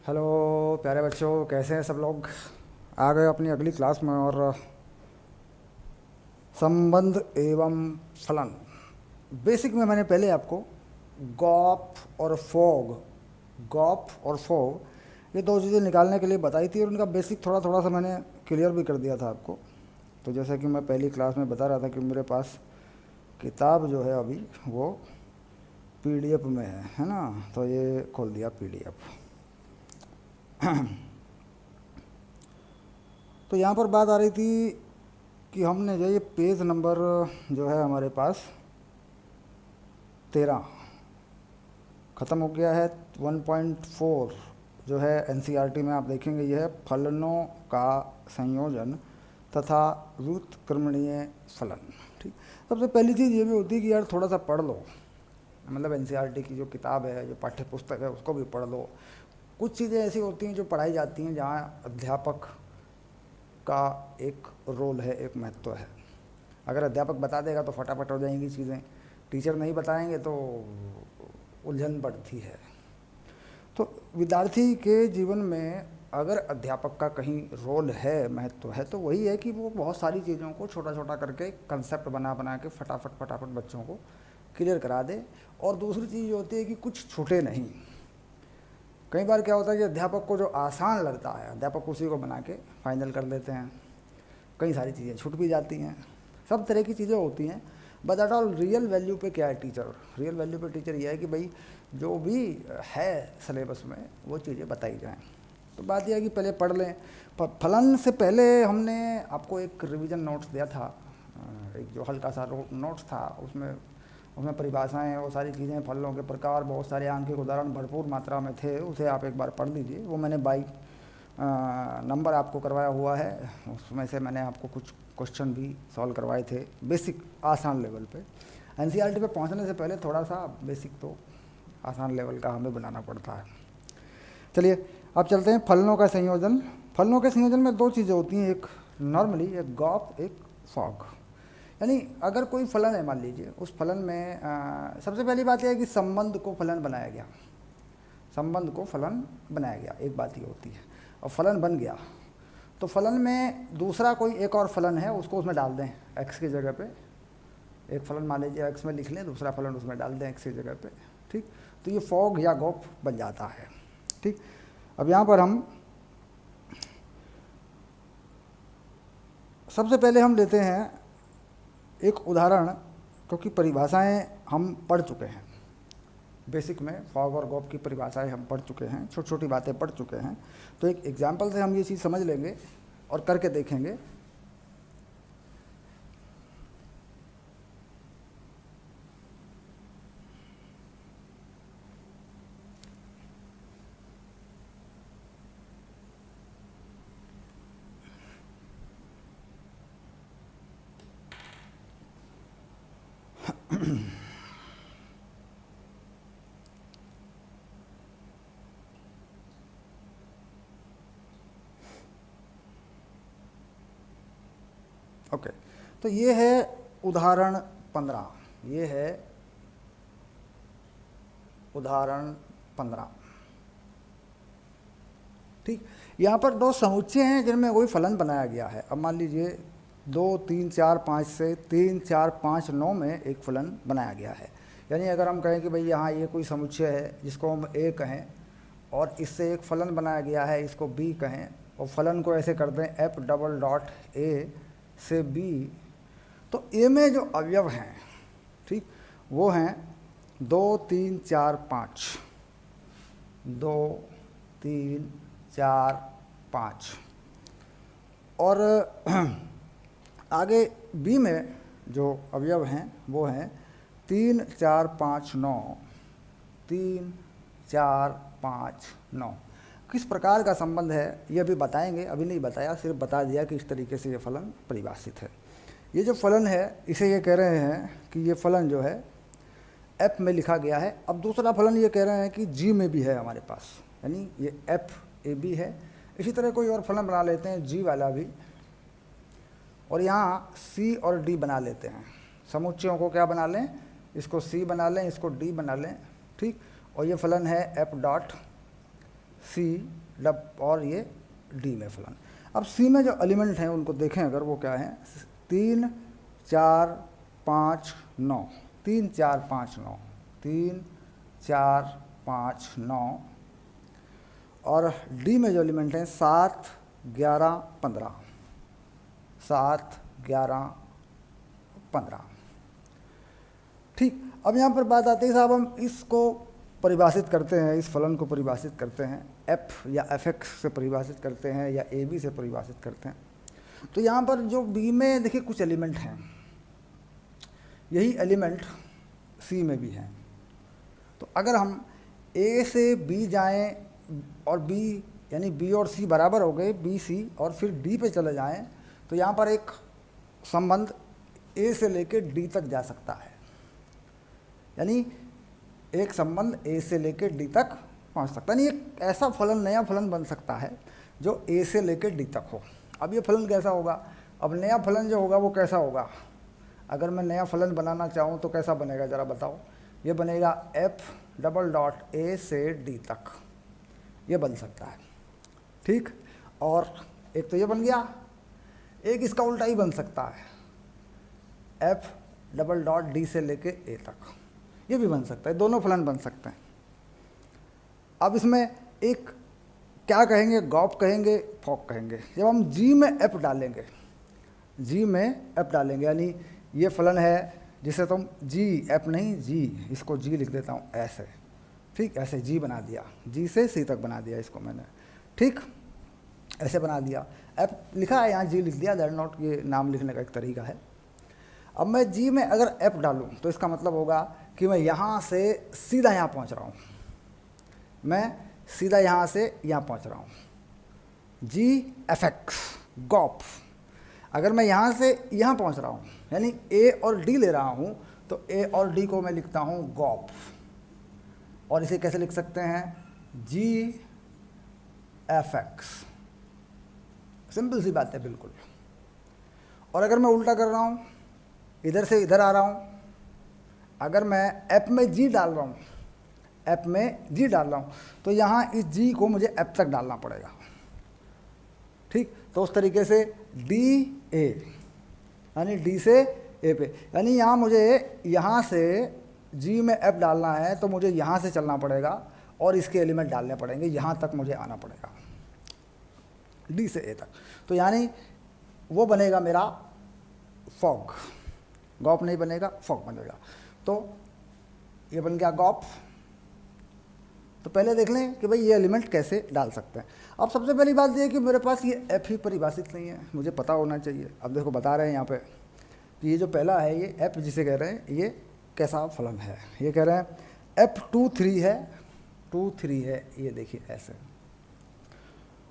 Hello प्यारे बच्चों, कैसे हैं सब लोग। आ गए अपनी अगली क्लास में। और संबंध एवं फलन बेसिक में मैंने पहले आपको गॉप और फोग ये दो चीज़ें निकालने के लिए बताई थी, और उनका बेसिक थोड़ा थोड़ा सा मैंने क्लियर भी कर दिया था आपको। तो जैसा कि मैं पहली क्लास में बता रहा था कि मेरे पास किताब जो है अभी वो पीडीएफ में है ना। तो ये खोल दिया पीडीएफ। तो यहाँ पर बात आ रही थी कि हमने जो ये पेज नंबर जो है हमारे पास 13 ख़त्म हो गया है। 1.4 जो है एनसीईआरटी में आप देखेंगे, यह है फलनों का संयोजन तथा व्युत्क्रमणीय फलन। ठीक, सबसे पहली चीज़ ये भी होती है कि यार थोड़ा सा पढ़ लो, मतलब एनसीईआरटी की जो किताब है, जो पाठ्य पुस्तक है, उसको भी पढ़ लो। कुछ चीज़ें ऐसी होती हैं जो पढ़ाई जाती हैं जहाँ अध्यापक का एक रोल है, एक महत्व है। अगर अध्यापक बता देगा तो फटाफट हो जाएंगी चीज़ें, टीचर नहीं बताएंगे तो उलझन बढ़ती है। तो विद्यार्थी के जीवन में अगर अध्यापक का कहीं रोल है, महत्व है, तो वही है कि वो बहुत सारी चीज़ों को छोटा छोटा करके कंसेप्ट बना बना के फटाफट बच्चों को क्लियर करा दे। और दूसरी चीज़ होती है कि कुछ छूटे नहीं। कई बार क्या होता है कि अध्यापक को जो आसान लगता है अध्यापक उसी को बना के फाइनल कर देते हैं, कई सारी चीज़ें छूट भी जाती हैं। सब तरह की चीज़ें होती हैं। But at all real value पे क्या है टीचर, रियल वैल्यू पे टीचर ये है कि भाई जो भी है सिलेबस में वो चीज़ें बताई जाएँ। तो बात यह है कि पहले पढ़ लें। फलन से पहले हमने आपको एक रिवीजन नोट्स दिया था, एक जो हल्का सा नोट्स था, उसमें परिभाषाएं, वो सारी चीज़ें, फलों के प्रकार, बहुत सारे आंकिक उदाहरण भरपूर मात्रा में थे। उसे आप एक बार पढ़ लीजिए। वो मैंने बाई नंबर आपको करवाया हुआ है। उसमें से मैंने आपको कुछ क्वेश्चन भी सॉल्व करवाए थे बेसिक आसान लेवल पे। एनसीईआरटी पे पहुंचने से पहले थोड़ा सा बेसिक तो आसान लेवल का हमें बनाना पड़ता है। चलिए अब चलते हैं फलनों का संयोजन। फलनों के संयोजन में दो चीज़ें होती हैं, एक नॉर्मली, एक गॉप, एक फॉग। यानी अगर कोई फलन है, मान लीजिए उस फलन में सबसे पहली बात यह है कि संबंध को फलन बनाया गया। संबंध को फलन बनाया गया, एक बात ये होती है। और फलन बन गया तो फलन में दूसरा कोई एक और फलन है, उसको उसमें डाल दें एक्स की जगह पे। एक फलन मान लीजिए एक्स में लिख लें, दूसरा फलन उसमें डाल दें एक्स की जगह पे। ठीक, तो ये फॉग या गॉप बन जाता है। ठीक, अब यहाँ पर हम सबसे पहले हम लेते हैं एक उदाहरण, क्योंकि परिभाषाएं हम पढ़ चुके हैं बेसिक में। फॉग और गॉप की परिभाषाएं हम पढ़ चुके हैं, छोटी छोटी बातें पढ़ चुके हैं। तो एक एग्जाम्पल से हम ये चीज़ समझ लेंगे और करके देखेंगे। ओके, तो ये है उदाहरण 15। ये है उदाहरण 15। ठीक, यहाँ पर दो समुच्चय हैं जिनमें कोई फलन बनाया गया है। अब मान लीजिए 2 3 4 5 से 3 4 5 9 में एक फलन बनाया गया है। यानी अगर हम कहें कि भाई यहाँ ये कोई समुच्चय है जिसको हम ए कहें, और इससे एक फलन बनाया गया है, इसको बी कहें, और फलन को ऐसे कर दें एफ डबल डॉट ए से बी, तो ए में जो अवयव हैं, ठीक, वो हैं 2 3 4 5, 2 3 4 5। और आगे बी में जो अवयव हैं वो हैं 3 4 5 9, 3 4 5 9। किस प्रकार का संबंध है ये भी बताएंगे, अभी नहीं बताया, सिर्फ बता दिया कि इस तरीके से ये फलन परिभाषित है। ये जो फलन है इसे ये कह रहे हैं कि ये फलन जो है एफ में लिखा गया है। अब दूसरा फलन ये कह रहे हैं कि जी में भी है हमारे पास, यानी ये एफ ए बी है। इसी तरह कोई और फलन बना लेते हैं जी वाला भी, और यहाँ सी और डी बना लेते हैं। समुच्चयों को क्या बना लें, इसको सी बना लें, इसको डी बना लें। ठीक, और ये फलन है एफ डॉट सी डब और ये डी में फलन। अब सी में जो एलिमेंट हैं उनको देखें अगर, वो क्या हैं, 3 4 5 9, 3 4 5 9, 3 4 5 9, और डी में जो एलिमेंट हैं 7 11 15, 7 11 15। ठीक, अब यहाँ पर बात आती है साहब, हम इसको परिभाषित करते हैं, इस फलन को परिभाषित करते हैं एफ या एफ एक्स से परिभाषित करते हैं या ए बी से परिभाषित करते हैं। तो यहाँ पर जो बी में देखिए कुछ एलिमेंट हैं, यही एलिमेंट सी में भी हैं। तो अगर हम ए से बी जाएं और बी यानी बी और सी बराबर हो गए, बी सी, और फिर डी पे चले जाएं, तो यहाँ पर एक संबंध ए से लेकर डी तक जा सकता है। यानी एक संबंध ए से लेकर डी तक पहुँच सकता है, यानी एक ऐसा फलन, नया फलन बन सकता है जो ए से लेकर डी तक हो। अब ये फलन कैसा होगा? अब नया फलन जो होगा वो कैसा होगा? अगर मैं नया फलन बनाना चाहूँ तो कैसा बनेगा ज़रा बताओ? ये बनेगा एफ डबल डॉट ए से डी तक, ये बन सकता है। ठीक, और एक तो ये बन गया, एक इसका उल्टा ही बन सकता है, एफ डबल डॉट डी से लेके ए तक, ये भी बन सकता है। दोनों फलन बन सकते हैं। अब इसमें एक क्या कहेंगे, गॉप कहेंगे, फॉक कहेंगे। जब हम जी में एफ डालेंगे, जी में एफ डालेंगे, यानी ये फलन है जिसे तुम जी एफ नहीं जी, इसको जी लिख देता हूँ ऐसे। ठीक, ऐसे जी बना दिया, जी से सी तक बना दिया इसको मैंने। ठीक, ऐसे बना दिया, एफ लिखा है यहाँ, जी लिख दिया, दैट नॉट, ये नाम लिखने का एक तरीका है। अब मैं जी में अगर एफ डालूँ तो इसका मतलब होगा कि मैं यहाँ से सीधा यहाँ पहुँच रहा हूँ, मैं सीधा यहाँ से यहाँ पहुँच रहा हूँ। जी एफ एक्स गॉप, अगर मैं यहाँ से यहाँ पहुँच रहा हूँ यानी ए और डी ले रहा हूँ, तो ए और डी को मैं लिखता हूँ गॉप। और इसे कैसे लिख सकते हैं? जी एफ एक्स, सिंपल सी बात है बिल्कुल। और अगर मैं उल्टा कर रहा हूँ, इधर से इधर आ रहा हूँ, अगर मैं एफ में जी डाल रहा हूँ, एफ में जी डाल रहा हूँ, तो यहाँ इस जी को मुझे एफ तक डालना पड़ेगा। ठीक, तो उस तरीके से डी ए यानी डी से ए पे, यानी यहाँ मुझे यहाँ से जी में एफ डालना है तो मुझे यहाँ से चलना पड़ेगा और इसके एलिमेंट डालने पड़ेंगे, यहाँ तक मुझे आना पड़ेगा डी से ए तक। तो यानी वो बनेगा मेरा फॉग, गॉप नहीं बनेगा, फॉग बनेगा। तो ये बन गया गॉप। तो पहले देख लें कि भाई ये एलिमेंट कैसे डाल सकते हैं। अब सबसे पहली बात ये कि मेरे पास ये एफ ही परिभाषित नहीं है, मुझे पता होना चाहिए। अब देखो बता रहे हैं यहाँ पे कि ये जो पहला है ये एफ जिसे कह रहे हैं, ये कैसा फलन है। ये कह रहे हैं एफ 2 3 है, 2 3 है, ये देखिए ऐसे।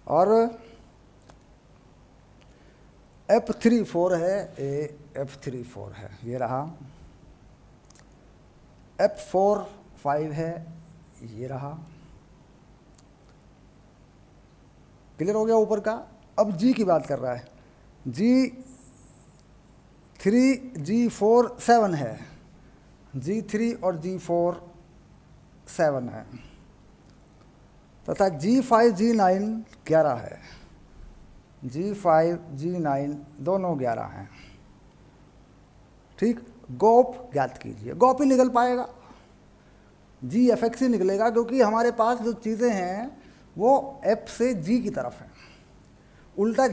और एफ 3 4 है, एफ 3 4 है, ये रहा। एफ 4 5 है, ये रहा। क्लियर हो गया ऊपर का। अब जी की बात कर रहा है, जी 3 जी 4 7 है, जी 3 और जी 4 7 है, तथा जी 5 जी 9 11 है, जी 5 जी 9 दोनों 11 हैं। ठीक, गॉप ज्ञात कीजिए। गॉप ही निकल पाएगा, जी एफ एक्स ही निकलेगा, क्योंकि हमारे पास जो चीज़ें हैं वो एफ से जी की तरफ है। उल्टी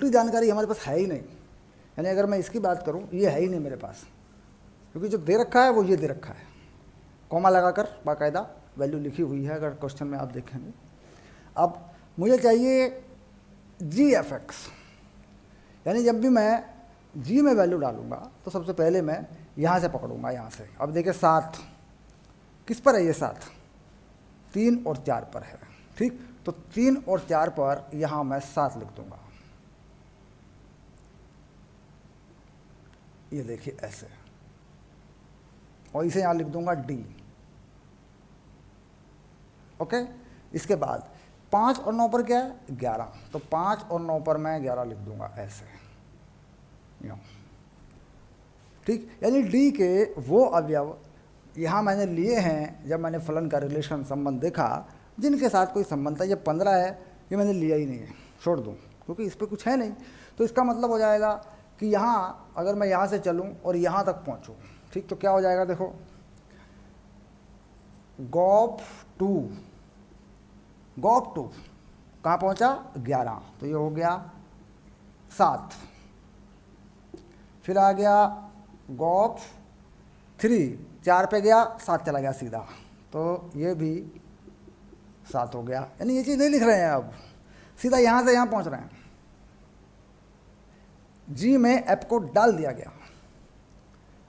जानकारी हमारे पास है ही नहीं। यानी अगर मैं इसकी बात करूं, ये है ही नहीं मेरे पास, क्योंकि जो दे रखा है वो ये दे रखा है, कॉमा लगाकर बाकायदा वैल्यू लिखी हुई है, अगर क्वेश्चन में आप देखेंगे। अब मुझे चाहिए जी एफ एक्स, यानी जब भी मैं जी में वैल्यू डालूंगा तो सबसे पहले मैं यहाँ से पकड़ूंगा, यहाँ से। अब देखिए 7 किस पर है? ये 7 3 और 4 पर है। ठीक, तो 3 और 4 पर यहाँ मैं 7 लिख दूंगा, ये देखिए ऐसे। और इसे यहाँ लिख दूंगा डी। ओके, इसके बाद 5 और 9 पर क्या है? 11, तो 5 और 9 पर मैं 11 लिख दूंगा ऐसे, यूँ। ठीक, यानी डी के वो अवयव यहाँ मैंने लिए हैं, जब मैंने फलन का रिलेशन संबंध देखा जिनके साथ कोई संबंध था। ये 15 है, ये मैंने लिया ही नहीं है, छोड़ दूँ, क्योंकि इस पर कुछ है नहीं। तो इसका मतलब हो जाएगा कि यहाँ अगर मैं यहाँ से चलूँ और यहाँ तक पहुँचूँ, ठीक, तो क्या हो जाएगा, देखो GOP2 कहाँ पहुँचा, 11, तो ये हो गया 7। फिर आ गया GOP3, 4 पे गया, 7 चला गया सीधा, तो ये भी 7 हो गया। यानी ये चीज़ नहीं लिख रहे हैं, अब सीधा यहाँ से यहाँ पहुँच रहे हैं। जी में एप को डाल दिया गया।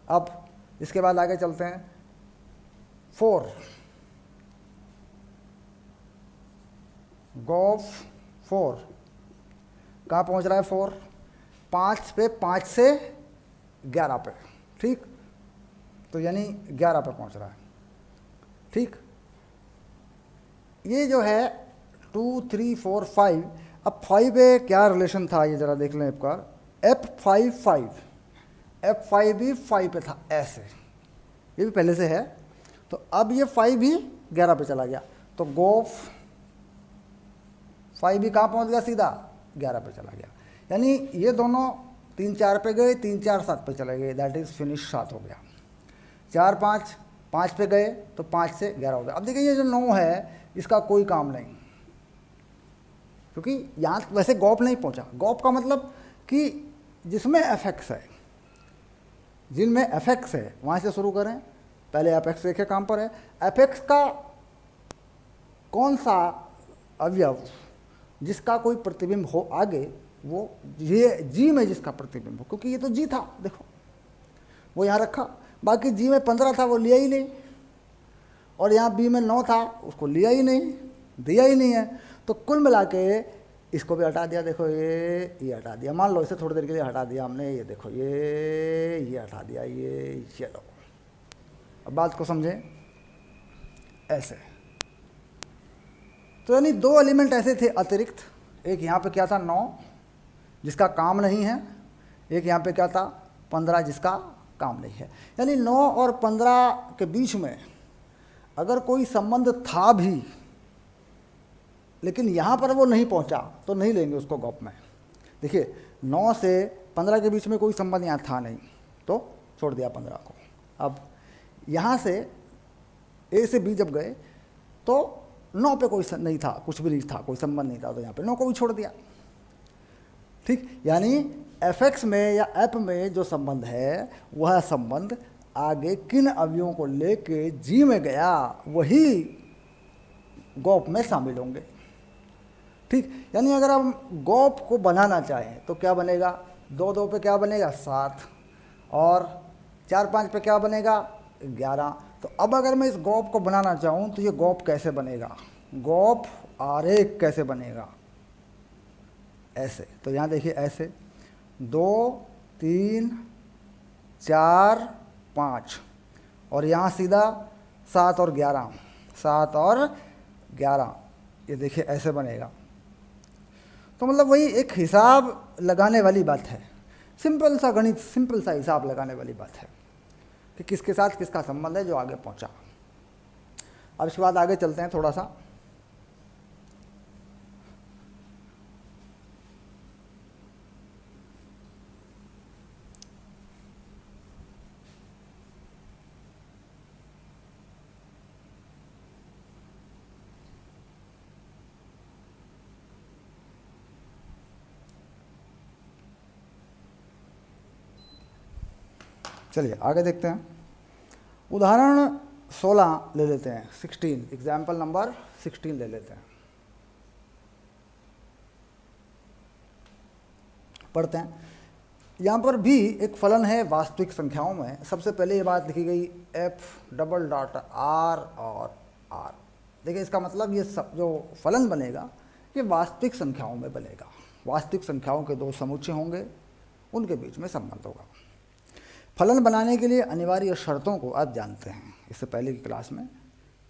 अब इसके बाद आगे चलते हैं 4, GOP4 कहाँ पहुँच रहा है, 4, 5 पे, 5 से 11 पे, ठीक, तो यानी 11 पे पहुँच रहा है, ठीक। ये जो है 2, 3, 4, 5, अब 5 पे क्या रिलेशन था ये ज़रा देख लें एक बार। F5 5, F5 भी 5 पे था, ऐसे, ये भी पहले से है, तो अब ये 5 भी 11 पे चला गया, तो GOP5 भी कहाँ पहुँच गया, सीधा 11 पे चला गया। यानी ये दोनों 3, 4 पे गए, 3, 4, 7 पे चले गए, दैट इज़ फिनिश, 7 हो गया। 4, 5, 5 पे गए तो 5 से 11 हो गया। अब देखिए ये जो 9 है इसका कोई काम नहीं, क्योंकि यहाँ वैसे GOP नहीं पहुँचा। GOP का मतलब कि जिसमें FX है, जिनमें FX है वहाँ से शुरू करें। पहले FX देखे काम पर है, FX का कौन सा अवयव जिसका कोई प्रतिबिंब हो आगे, वो ये G में जिसका प्रतिबिंब हो, क्योंकि ये तो G था, देखो वो यहाँ रखा, बाकी G में 15 था, वो लिया ही नहीं, और यहाँ B में 9 था, उसको लिया ही नहीं, दिया ही नहीं है। तो कुल मिला के इसको भी हटा दिया, देखो ये हटा दिया, मान लो इसे थोड़ी देर के लिए हटा दिया हमने, ये देखो ये हटा दिया, ये चलो। अब बात को समझें ऐसे, तो यानी 2 एलिमेंट ऐसे थे अतिरिक्त, एक यहाँ पे क्या था 9 जिसका काम नहीं है, एक यहाँ पे क्या था 15 जिसका काम नहीं है। यानी 9 और 15 के बीच में अगर कोई संबंध था भी, लेकिन यहाँ पर वो नहीं पहुँचा, तो नहीं लेंगे उसको GOP में। देखिए 9 से 15 के बीच में कोई संबंध यहाँ था नहीं, तो छोड़ दिया 15 को। अब यहाँ से A से B जब गए तो 9 पे कोई नहीं था, कुछ भी नहीं था, कोई संबंध नहीं था, तो यहाँ पे 9 को भी छोड़ दिया, ठीक। यानी FX में या ऐप में जो संबंध है, वह संबंध आगे किन अवयवों को लेके G में गया, वही GOP में शामिल होंगे, ठीक। यानी अगर हम GOP को बनाना चाहें तो क्या बनेगा, 2, 2 पे क्या बनेगा 7, और 4, 5 पे क्या बनेगा 11। तो अब अगर मैं इस GOP को बनाना चाहूँ तो ये GOP कैसे बनेगा, GOP आरेख कैसे बनेगा, ऐसे। तो यहाँ देखिए ऐसे 2, 3, 4, 5, और यहाँ सीधा 7 और 11, 7 और 11, ये देखिए ऐसे बनेगा। तो मतलब वही एक हिसाब लगाने वाली बात है, सिंपल सा गणित, सिंपल सा हिसाब लगाने वाली बात है कि किसके साथ किसका संबंध है जो आगे पहुंचा। अब इसके बाद आगे चलते हैं थोड़ा सा। चलिए आगे देखते हैं। उदाहरण 16 ले लेते हैं, 16, एग्जाम्पल नंबर 16 ले लेते हैं, पढ़ते हैं। यहाँ पर भी एक फलन है वास्तविक संख्याओं में। सबसे पहले ये बात लिखी गई F⋅R और R। देखिए इसका मतलब ये सब जो फलन बनेगा ये वास्तविक संख्याओं में बनेगा। वास्तविक संख्याओं के 2 समुच्चय होंगे, उनके बीच में संबंध होगा। फलन बनाने के लिए अनिवार्य शर्तों को आप जानते हैं, इससे पहले की क्लास में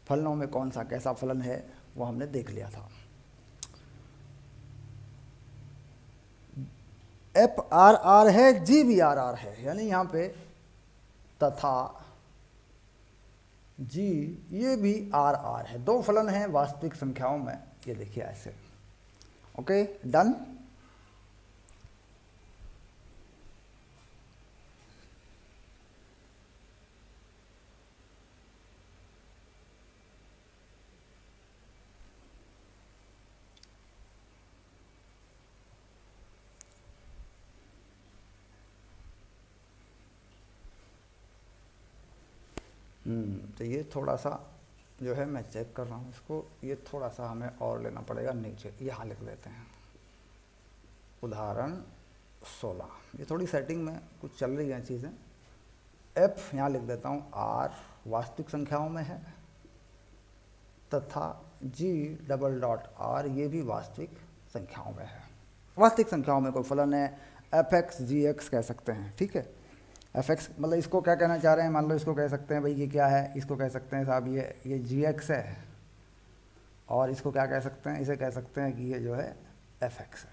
फलनों में कौन सा कैसा फलन है वो हमने देख लिया था। F⋅R है, G भी R है, यानी यहाँ पे तथा जी, ये भी आर आर है। दो फलन हैं वास्तविक संख्याओं में, ये देखिए ऐसे। Okay, done. तो ये थोड़ा सा जो है मैं चेक कर रहा हूँ इसको, ये थोड़ा सा हमें और लेना पड़ेगा नीचे, यहाँ लिख देते हैं उदाहरण 16। ये थोड़ी सेटिंग में कुछ चल रही हैं चीज़ें। एफ यहाँ लिख देता हूँ, आर वास्तविक संख्याओं में है, तथा जी डबल डॉट आर ये भी वास्तविक संख्याओं में है। वास्तविक संख्याओं में कोई फलन है, एफ एक्स जी एक्स कह सकते हैं, ठीक है। एफ एक्स मतलब इसको क्या कहना चाह रहे हैं, मान लो इसको कह सकते हैं भाई ये क्या है, इसको कह सकते हैं साहब ये जी एक्स है, और इसको क्या कह सकते हैं, इसे कह सकते हैं कि ये जो है एफ एक्स है,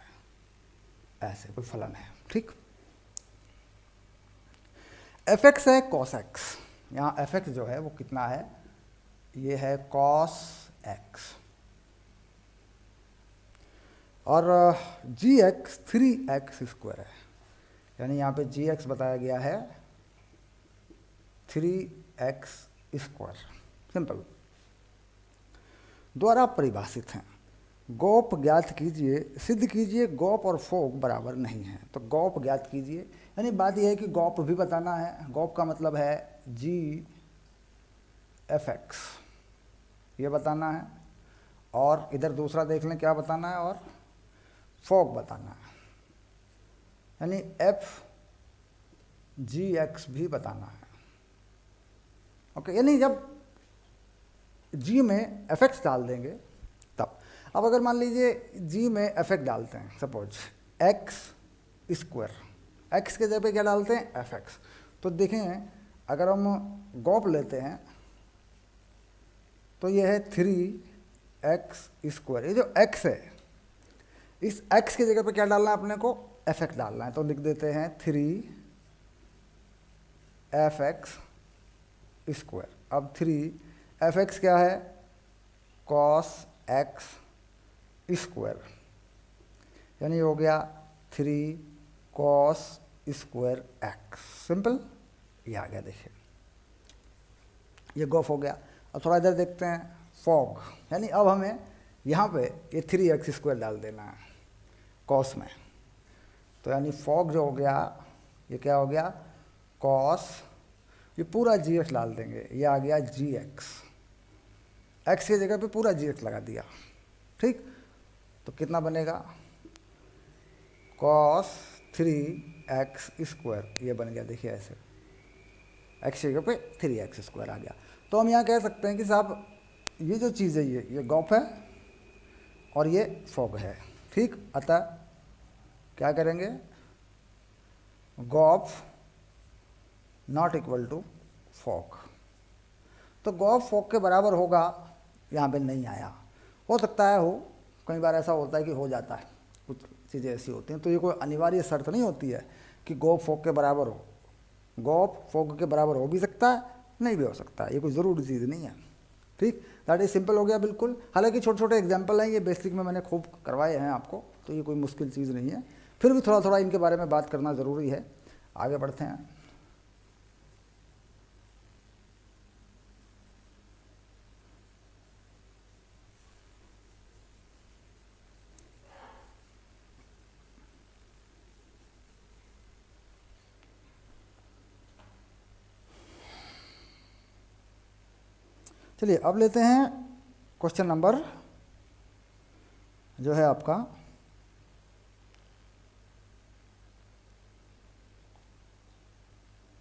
ऐसे कोई फलन है, ठीक। एफ एक्स है कॉस एक्स, यहाँ एफ एक्स जो है वो कितना है, ये है कॉस एक्स, और जी एक्स 3x स्क्वायर है, यानी यहाँ पे जी एक्स बताया गया है 3x स्क्वायर, सिंपल। द्वारा परिभाषित हैं, गौप ज्ञात कीजिए, सिद्ध कीजिए गौप और फोक बराबर नहीं है। तो गौप ज्ञात कीजिए, यानी बात यह है कि गौप भी बताना है। गौप का मतलब है जी एफ एक्स, ये बताना है, और इधर दूसरा देख लें क्या बताना है, और फोक बताना है, यानी एफ जी एक्स भी बताना है। ओके, यानी जब जी में एफ एक्स डाल देंगे तब। अब अगर मान लीजिए जी में एफ एक्स डालते हैं, सपोज एक्स स्क्वायर, एक्स के जगह पे क्या डालते हैं, एफ एक्स, तो देखें अगर हम गौप लेते हैं तो ये है 3x स्क्वायर। ये जो x है, इस x की जगह पे क्या डालना है अपने को, एफ एक्स डालना है, तो लिख देते हैं 3f(x) स्क्वायर। अब 3f(x) क्या है, cos x स्क्वायर, यानी हो गया 3 cos स्क्वायर x, सिंपल। ये आ गया, देखिए ये गॉफ हो गया। अब थोड़ा इधर देखते हैं, फॉग, यानी अब हमें यहाँ पे ये 3x स्क्वायर डाल देना है कॉस में, तो यानी फॉग जो हो गया, ये क्या हो गया, कॉस, ये पूरा जी एक्स डाल देंगे, ये आ गया जी एक्स, एक्स की जगह पे पूरा जी एक्स लगा दिया, ठीक। तो कितना बनेगा, कॉस 3x स्क्वायर, ये बन गया, देखिए ऐसे, एक्स की जगह पे 3x स्क्वायर आ गया। तो हम यहाँ कह सकते हैं कि साहब ये जो चीज़ है ये गॉफ है और ये फॉग है, ठीक। अतः क्या करेंगे, gof not equal to fog. तो गॉफ फॉग के बराबर होगा, यहाँ पे नहीं आया, हो सकता है हो, कई बार ऐसा होता है कि हो जाता है, कुछ चीज़ें ऐसी होती हैं, तो ये कोई अनिवार्य शर्त नहीं होती है कि गॉफ फॉग के बराबर हो। गॉफ फॉग के बराबर हो भी सकता है, नहीं भी हो सकता है, ये कोई ज़रूरी चीज़ नहीं है, ठीक। दैट इज सिंपल हो गया बिल्कुल। हालांकि छोटे छोटे एग्जाम्पल हैं, ये बेसिक में मैंने खूब करवाए हैं आपको, तो ये कोई मुश्किल चीज़ नहीं है, फिर भी थोड़ा थोड़ा इनके बारे में बात करना ज़रूरी है। आगे बढ़ते हैं। चलिए अब लेते हैं क्वेश्चन नंबर जो है आपका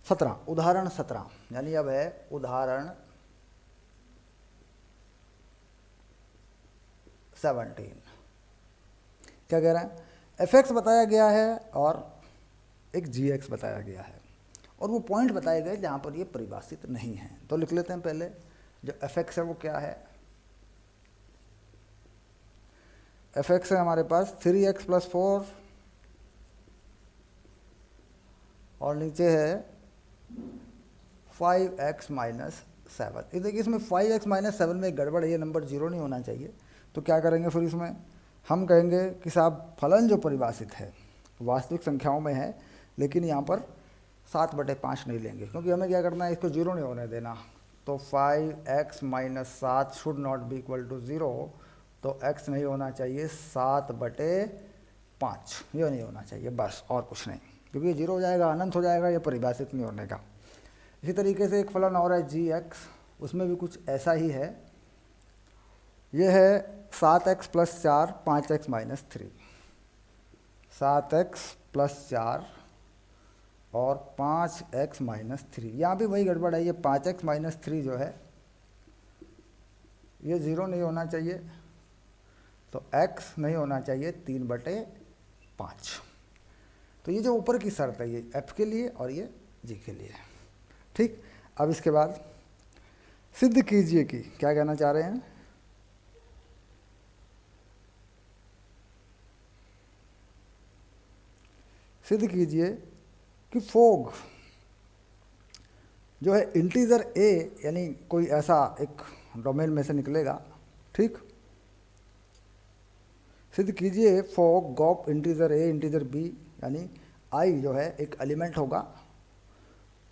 17, उदाहरण 17, यानी अब है उदाहरण 17। क्या कह रहे हैं, एफ एक्स बताया गया है और एक जी एक्स बताया गया है, और वो पॉइंट बताए गए जहाँ पर ये परिभाषित नहीं है। तो लिख लेते हैं पहले, जो एफ एक्स है वो क्या है, एफ एक्स है हमारे पास 3x + 4, और नीचे है 5x - 7। ये देखिए इसमें 5x माइनस 7 में एक गड़बड़ है, ये नंबर 0 नहीं होना चाहिए। तो क्या करेंगे फिर इसमें, हम कहेंगे कि साहब फलन जो परिभाषित है वास्तविक संख्याओं में है, लेकिन यहाँ पर 7/5 नहीं लेंगे, क्योंकि हमें क्या करना है, इसको 0 नहीं होने देना। तो 5x minus 7 should not be equal to 0, तो x नहीं होना चाहिए 7/5, ये नहीं होना चाहिए बस, और कुछ नहीं, क्योंकि ये 0 हो जाएगा, अनंत हो जाएगा, ये परिभाषित नहीं होने का। इसी तरीके से एक फलन और है gx, उसमें भी कुछ ऐसा ही है। ये है 7x plus 4 5x minus 3, 7x plus 4 और 5x माइनस 3। यहाँ भी वही गड़बड़ है, ये 5x माइनस 3 जो है ये 0 नहीं होना चाहिए, तो x नहीं होना चाहिए 3/5। तो ये जो ऊपर की शर्त है ये f के लिए और ये g के लिए। ठीक, अब इसके बाद सिद्ध कीजिए कि, क्या कहना चाह रहे हैं, सिद्ध कीजिए कि फोग जो है इंटीजर a, यानी कोई ऐसा एक डोमेन में से निकलेगा। ठीक, सिद्ध कीजिए फोग गॉप इंटीजर a इंटीजर b, यानी i जो है एक एलिमेंट होगा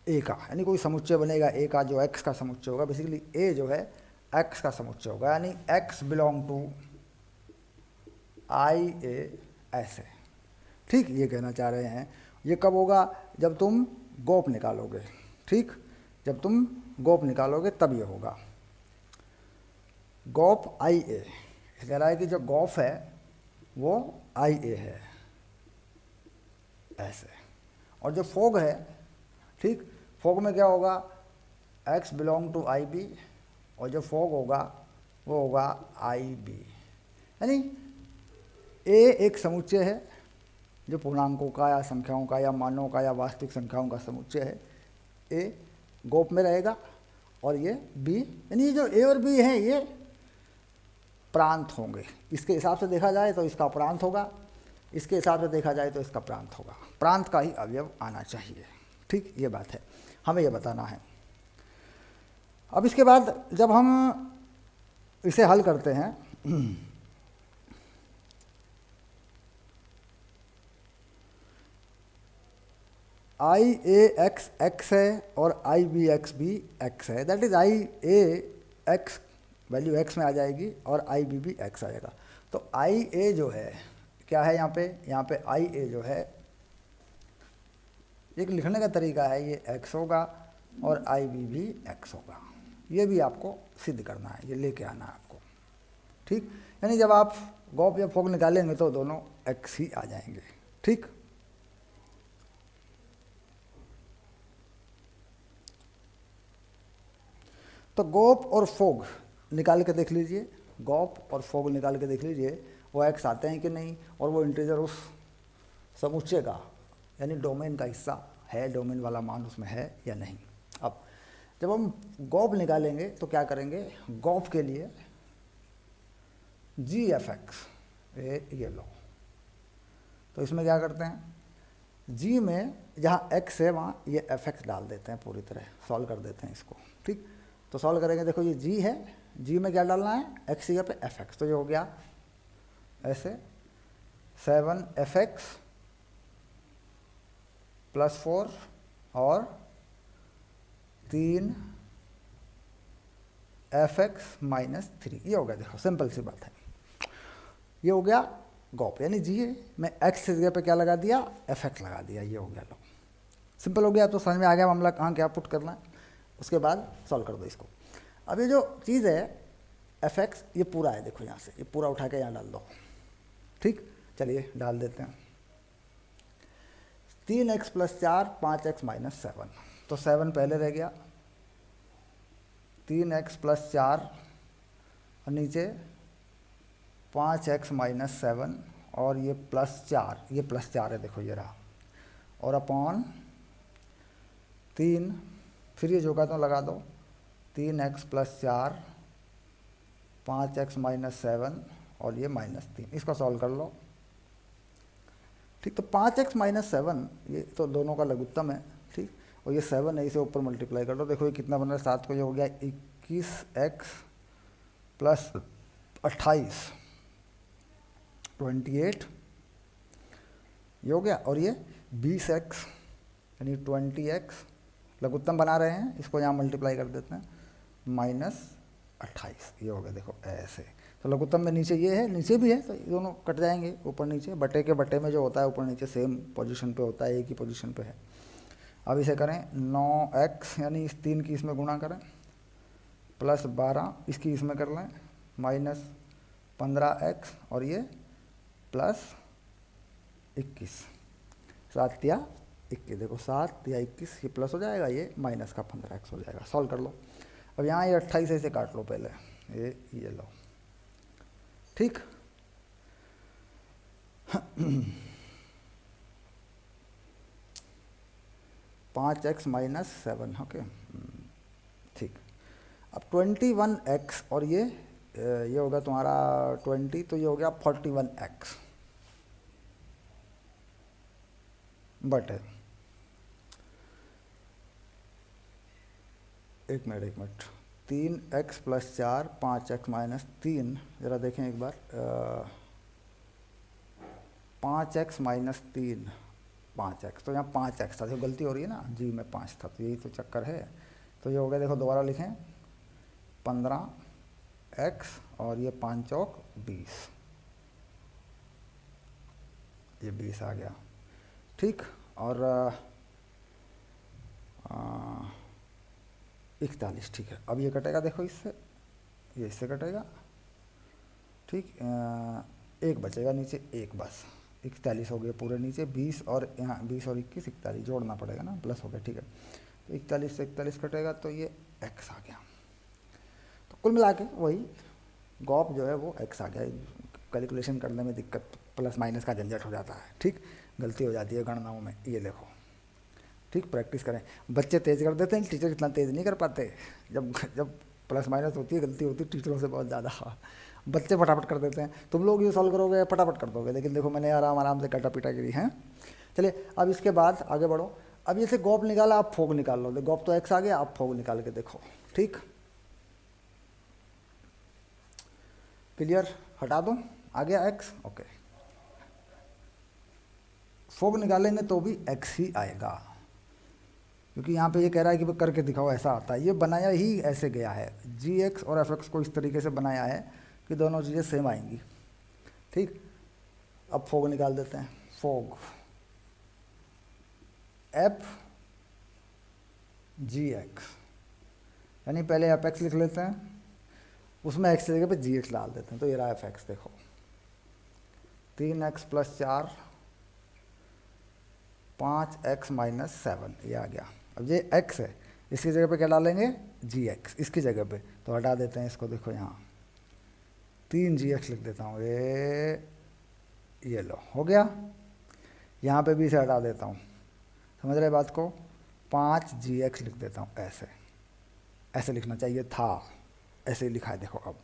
a का, यानी कोई समुच्चय बनेगा a का जो x का समुच्चय होगा। बेसिकली a जो है x का समुच्चय होगा, यानी x belong to i a, ऐसे। ठीक, ये कहना चाह रहे हैं। ये कब होगा, जब तुम गॉप निकालोगे। ठीक, जब तुम गॉप निकालोगे तब ये होगा। गॉप i a कह रहा है कि जो गॉप है वो i a है, ऐसे। और जो फोग है, ठीक, फोग में क्या होगा, x belong to I B, और जो फोग होगा वो होगा आई बी, यानी a एक समुच्चय है जो पूर्णांकों का या संख्याओं का या मानों का या वास्तविक संख्याओं का समुच्चय है। a गोप में रहेगा और ये b, यानी ये जो a और b है ये प्रांत होंगे। इसके हिसाब से देखा जाए तो इसका प्रांत होगा, इसके हिसाब से देखा जाए तो इसका प्रांत होगा। प्रांत का ही अवयव आना चाहिए। ठीक, ये बात है, हमें ये बताना है। अब इसके बाद जब हम इसे हल करते हैं आई ए एक्स एक्स है और आई बी एक्स भी एक्स है, that is I A x value x में आ जाएगी और आई बी भी एक्स आएगा। तो आई ए जो है क्या है, यहाँ पे आई ए जो है एक लिखने का तरीका है, ये x होगा और आई बी भी x होगा। ये भी आपको सिद्ध करना है, ये लेके आना है आपको। ठीक, यानी जब आप गॉप या फोग निकालेंगे तो दोनों x ही आ जाएंगे। ठीक, तो गॉप और फोग निकाल के देख लीजिए, गॉप और फोग निकाल के देख लीजिए वो x आते हैं कि नहीं, और वो इंटीजर उस समुच्चय का यानी डोमेन का हिस्सा है, डोमेन वाला मान उसमें है या नहीं। अब जब हम गॉप निकालेंगे तो क्या करेंगे, गॉप के लिए जी एफ एक्स ये लो, तो इसमें क्या करते हैं, जी में जहाँ x है वहाँ ये एफ एक्स डाल देते हैं, पूरी तरह सॉल्व कर देते हैं इसको। ठीक, तो सॉल्व करेंगे, देखो ये जी है, जी में क्या डालना है, एक्स जगह पे एफ एक्स, तो ये हो गया ऐसे 7f(x) + 4 और 3f(x) - 3, ये हो गया। देखो सिंपल सी बात है, ये हो गया गॉप, यानी जी में x की जगह पे क्या लगा दिया, f(x) लगा दिया, ये हो गया। लो, सिंपल हो गया। तो समझ में आ गया मामला, कहाँ क्या पुट करना है। उसके बाद सॉल्व कर दो इसको। अब ये जो चीज़ है f(x) ये पूरा है, देखो यहाँ से ये पूरा उठा के यहाँ डाल दो। ठीक, चलिए डाल देते हैं। 3x + 4 5x - 7, तो 7 पहले रह गया, 3x + 4 और नीचे 5x - 7 और ये +4, ये +4 है, देखो ये रहा, और अपॉन 3, फिर ये जो का तो लगा दो, 3x + 4 5x - 7 और ये -3, इसको सॉल्व कर लो। ठीक, तो 5x - 7 ये तो दोनों का लघुत्तम है। ठीक, और ये 7 है, इसे ऊपर मल्टीप्लाई कर दो, देखो ये कितना बन रहा है 7 को, ये हो गया 21x प्लस 28 28 ये हो गया। और ये 20x यानी 20x लघुत्तम बना रहे हैं, इसको यहाँ मल्टीप्लाई कर देते हैं, -28 ये हो गया। देखो ऐसे, तो लघुत्तम में नीचे ये है, नीचे भी है, तो ये दोनों कट जाएंगे ऊपर नीचे, बटे के बटे में जो होता है ऊपर नीचे सेम पोजीशन पे होता है, एक ही पोजीशन पे है। अब इसे करें 9x यानी इस 3 की इसमें गुणा करें, प्लस 12 इसकी इसमें कर लें, -15x और ये प्लस 21, 7 या 21, देखो 7 या 21 ये प्लस हो जाएगा, ये माइनस का 15x हो जाएगा। सॉल्व कर लो। अब यहाँ ये 28 से काट लो पहले, ये लो, ठीक। 5x माइनस 7, ओके ठीक। अब 21x और ये होगा तुम्हारा 20, तो ये हो गया 41x बट है, एक minute 3x plus 4 5x minus 3, ज़रा देखें एक बार, 5x माइनस 3 5x, तो यहाँ 5x था, जो गलती हो रही है ना, जी में 5 था, तो यही तो चक्कर है। तो ये हो गया, देखो दोबारा लिखें 15x और ये 5 चौक 20, ये 20 आ गया, ठीक। और 41, ठीक है। अब ये कटेगा, देखो इससे, ये इससे कटेगा, ठीक। एक बचेगा नीचे, एक बस, 41 हो गया पूरे नीचे, 20 और यहाँ 20 और 21 41 जोड़ना पड़ेगा ना, प्लस हो गया, ठीक है। तो 41 से 41 कटेगा, तो ये x आ गया। तो कुल मिला के वही गॉप जो है वो x आ गया। कैलकुलेशन करने में दिक्कत, प्लस माइनस का झंझट हो जाता है, ठीक, गलती हो जाती है गणनाओं में, ये देखो, ठीक। प्रैक्टिस करें, बच्चे तेज़ कर देते हैं, टीचर इतना तेज़ नहीं कर पाते। जब प्लस माइनस होती है, गलती होती है टीचरों से बहुत ज़्यादा, बच्चे फटाफट कर देते हैं। तुम लोग ये सॉल्व करोगे फटाफट कर दोगे, लेकिन देखो मैंने आराम से कटा पीटा गिरी है। चलिए अब इसके बाद आगे बढ़ो। अब ये से गॉप निकाला, आप फोग निकाल लो, गॉप तो x आ गया, आप फोग निकाल के देखो, ठीक। क्लियर, हटा दो, आ गया x, ओके। फोग निकालेंगे तो भी x ही आएगा, क्योंकि यहाँ पे ये कह रहा है कि करके दिखाओ, ऐसा आता है। ये बनाया ही ऐसे गया है, gx और fx को इस तरीके से बनाया है कि दोनों चीज़ें सेम आएंगी, ठीक। अब फोग निकाल देते हैं, फोग f gx, यानी पहले fx लिख लेते हैं, उसमें x की जगह पे gx डाल देते हैं, तो ये रहा fx, देखो 3x प्लस 4 5x माइनस 7, ये आ गया। अब ये x है, इसकी जगह पे क्या डालेंगे, gx, इसकी जगह पे, तो हटा देते हैं इसको, देखो यहाँ 3gx लिख देता हूँ, ये लो, हो गया। यहाँ पे भी इसे हटा देता हूँ, समझ रहे बात को, 5gx लिख देता हूँ, ऐसे लिखना चाहिए था, ऐसे ही लिखा है, देखो अब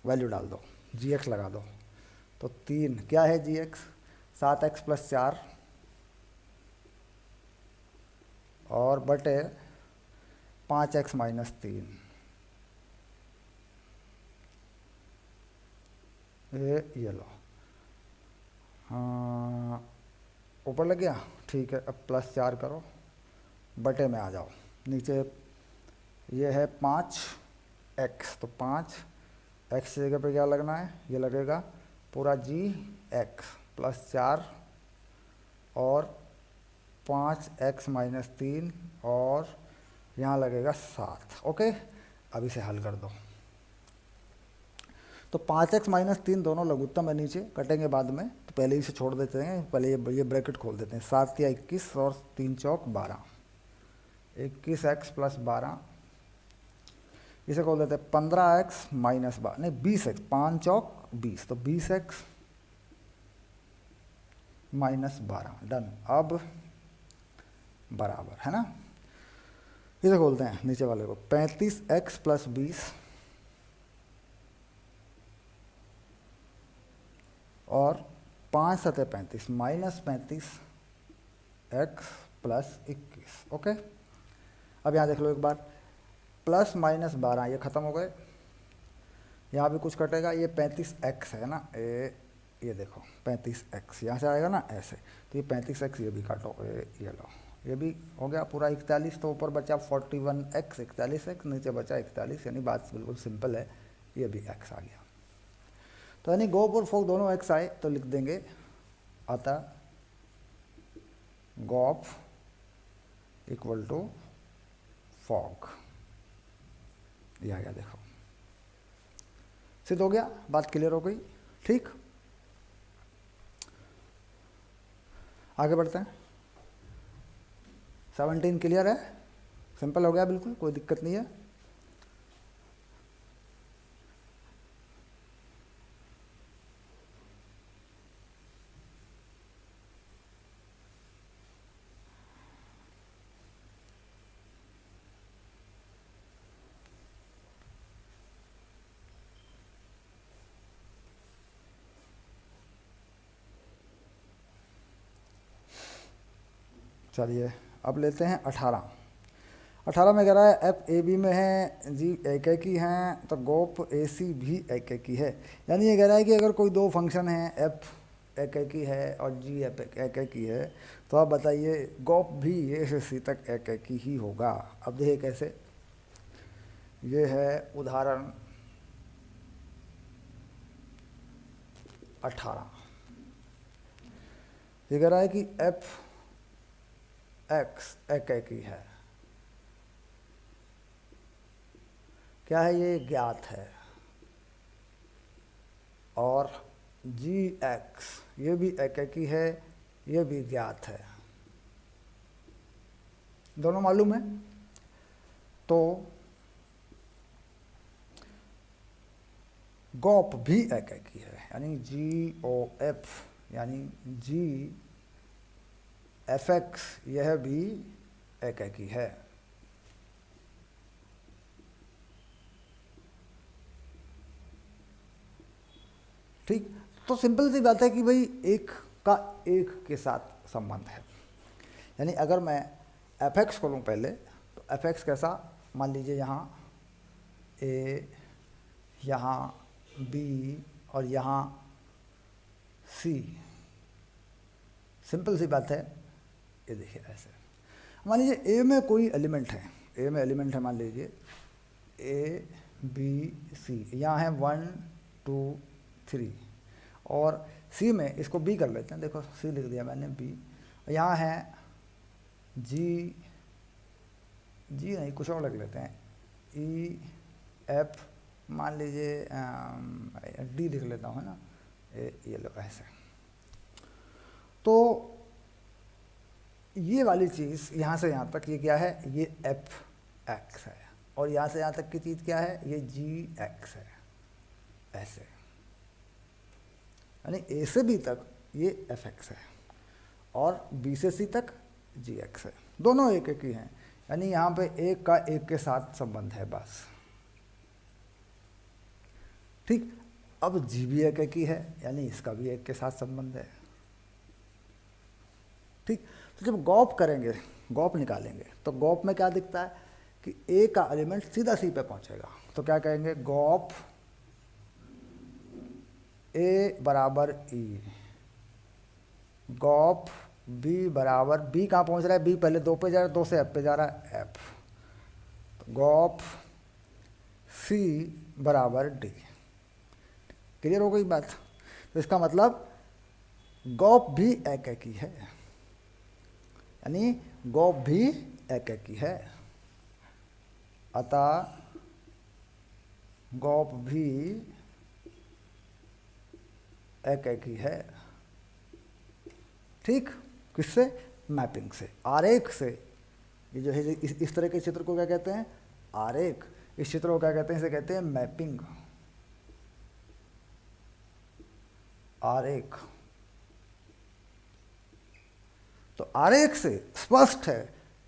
वैल्यू डाल दो, gx लगा दो, तो 3 क्या है gx, 7x प्लस 4 और बटे 5x माइनस 3, ये लो, हाँ ऊपर लग गया, ठीक है। अब प्लस 4 करो, बटे में आ जाओ, नीचे ये है 5x, तो 5x की जगह पे क्या लगना है, ये लगेगा पूरा gx प्लस 4 और 5x माइनस 3 और यहाँ लगेगा 7, ओके। अब इसे हल कर दो, तो 5x माइनस 3 दोनों लघुत्तम है, नीचे कटेंगे बाद में, तो पहले इसे छोड़ देते हैं, पहले ये ब्रैकेट खोल देते हैं, 7 या 21 और 3 चौक 12, 21x प्लस 12, इसे खोल देते हैं 15x माइनस 12, नहीं 20x, 5 चौक 20, तो 20x माइनस 12, डन। अब बराबर है ना, इसे खोलते हैं नीचे वाले को, 35x प्लस 20 और 5 सतह 35 माइनस 35x प्लस 21, ओके। अब यहाँ देख लो एक बार, प्लस माइनस 12 ये ख़त्म हो गए, यहाँ भी कुछ कटेगा, ये 35x है ना, ये देखो 35x यहाँ से आएगा ना ऐसे, तो ये 35x ये भी काटो, ये लो, ये भी हो गया पूरा 41, तो ऊपर बचा 41x, 41x नीचे बचा 41, यानी बात बिल्कुल सिंपल है, ये भी x आ गया। तो यानी गोप और फोक दोनों x आए तो लिख देंगे, अतः गोप इक्वल टू फॉग, ये आ गया, देखो सिद्ध हो गया, बात क्लियर हो गई। ठीक, आगे बढ़ते हैं। 17 क्लियर है, सिंपल हो गया बिल्कुल, कोई दिक्कत नहीं है। चलिए अब लेते हैं 18 में कह रहा है एफ ए बी में है जी एक एक ही हैं, तो गोप ए सी भी एक एक ही है। यानी ये कह रहा है कि अगर कोई दो फंक्शन हैं, एफ एक एक ही है और जी एफ एक एक ही है, तो आप बताइए गोप भी ए से सी तक एक एक ही होगा। अब देखिए कैसे, ये है उदाहरण 18। ये कह रहा है कि एफ एक्स एक एक ही है, क्या है ये ज्ञात है, और जी एक्स ये भी एक एक ही है, ये भी ज्ञात है, दोनों मालूम है। तो गोप भी एक एक ही है, यानी जी ओ एफ यानी जी एफ एक्स यह भी एक एक ही है। ठीक, तो सिंपल सी बात है कि भाई एक का एक के साथ संबंध है। यानी अगर मैं एफ एक्स को लूँ पहले, तो एफ एक्स कैसा, मान लीजिए यहाँ ए, यहाँ बी और यहाँ सी, सिंपल सी बात है। ये देखिए ऐसे, मान लीजिए ए में कोई एलिमेंट है, ए में एलिमेंट है, मान लीजिए ए बी सी, यहाँ है 1 2 3, और सी में इसको बी कर लेते हैं, देखो सी लिख दिया मैंने, बी, यहाँ है जी, जी नहीं कुछ और लिख लेते हैं, ई एफ, मान लीजिए डी लिख लेता हूँ, है ना, ये लो ऐसे। तो ये वाली चीज़ यहाँ से यहाँ तक ये क्या है, ये एफ एक्स है, और यहाँ से यहाँ तक की चीज़ क्या है, ये जी एक्स है, ऐसे। यानी ए से बी तक ये एफ एक्स है, और बी से सी तक जी एक्स है, दोनों एक एक ही हैं। यानी यहाँ पे एक का एक के साथ संबंध है बस। ठीक, अब जी भी एक एक ही है, यानी इसका भी एक के साथ संबंध है। ठीक, तो जब गॉप करेंगे, गॉप निकालेंगे, तो गॉप में क्या दिखता है कि ए का एलिमेंट सीधा सी पे पहुंचेगा, तो क्या कहेंगे, गॉप ए बराबर ई, गॉप बी बराबर, बी कहाँ पहुंच रहा है, बी पहले 2 पे जा रहा है, 2 से एफ पे जा रहा है, एफ, तो गॉप सी बराबर डी। क्लियर हो गई बात। तो इसका मतलब गॉप भी एक एक ही है, यानी गॉप भी एक एक ही है, अतः गॉप भी एक एक ही है। ठीक, किससे, मैपिंग से, आरेख से। ये जो है इस तरह के चित्र को क्या कहते हैं, आरेख। इस चित्र को क्या कहते हैं, इसे कहते हैं मैपिंग, आरेख। तो आरेख से स्पष्ट है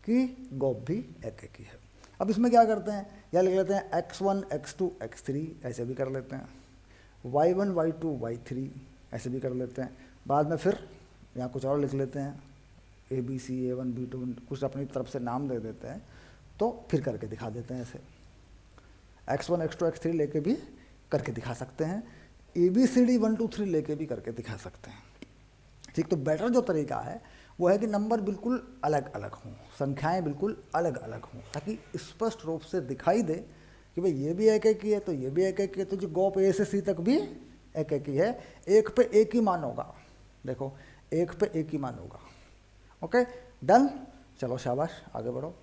कि गॉप भी एक एक ही है। अब इसमें क्या करते हैं, या लिख लेते हैं x1 x2 x3, ऐसे भी कर लेते हैं, y1 y2 y3 ऐसे भी कर लेते हैं। बाद में फिर यहाँ कुछ और लिख लेते हैं, ABC A1 B2, कुछ अपनी तरफ से नाम दे देते हैं, तो फिर करके दिखा देते हैं ऐसे। x1 x2 x3 लेके भी करके दिखा सकते हैं, ABCD 1 2 3 लेके भी करके दिखा सकते हैं। ठीक, तो बेटर जो तरीका है वो है कि नंबर बिल्कुल अलग अलग हों, संख्याएं बिल्कुल अलग अलग हों, ताकि स्पष्ट रूप से दिखाई दे कि भाई ये भी एक एक ही है तो ये भी एक एक ही है, तो जो गौप A से C तक भी एक एक ही है, एक पे एक ही मान होगा। देखो एक पे एक ही मान होगा। ओके डन, चलो शाबाश आगे बढ़ो।